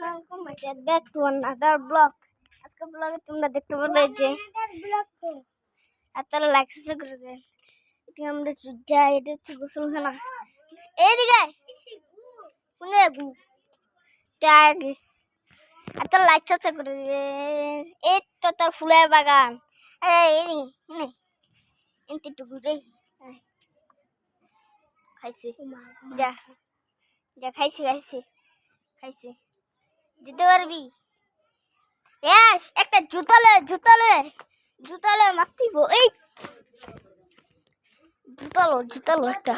আসসালামু আলাইকুম back to another blog. আজকে ব্লগে তোমরা দেখতে পারবে যে আপনারা লাইক সাবস্ক্রাইব করে দেন। এটা আমরা যাই, এটা হচ্ছে গোসলখানা। এইদিকে শুনে ট্যাগ আপনারা লাইক সাবস্ক্রাইব করে দেবেন। এই তো তার ফুলের বাগান। এনতিটুকু রে খাইছি, যা যা খাইছি খাইছি খাইছি দিতে পারবি। একটা জুতালে মাতিব। এই জুতালো একটা।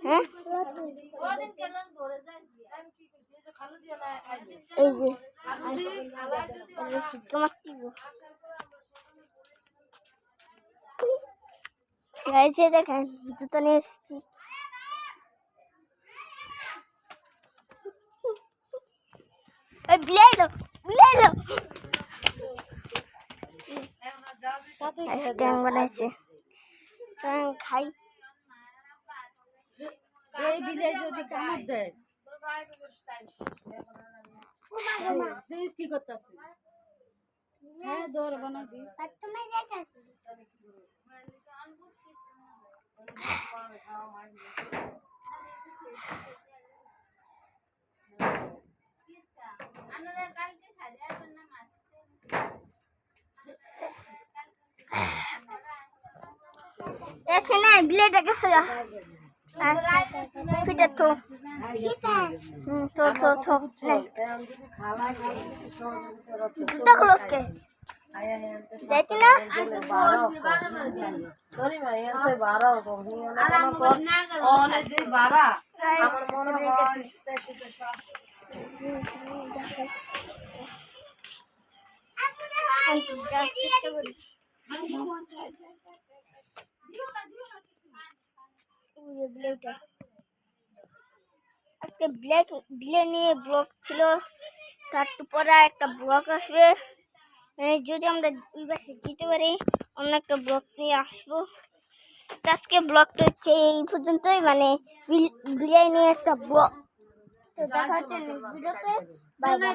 হ্যাঁ এই যে মাতিব দেখেন জুতা নিয়ে এসেছি। বানাইছে খাই এই বিলে যদি কামড় দেয় কি করতেছে? হ্যাঁ দৌড় বানাই দি তুমি যাইতাছি ऐसे ना ब्लेड कैसे फिट तो नहीं जूता क्लोज के जाती ना सॉरी मैं यहाँ से 12 हो गई है ना और जे 12 আমার মনে হয় আজকে ব্ল্যাক বিলে নিয়ে ব্লগ ছিল, তার পরে একটা ব্লগ আসবে। যদি আমরা ওই বাসে যেতে পারি অন্য একটা ব্লগ নিয়ে আসবো। আজকে ব্লগটা হচ্ছে এই পর্যন্তই, মানে বিলে নিয়ে একটা ব্লগ। তো দেখা হচ্ছে নেক্সট ভিডিওতে। Bye bye.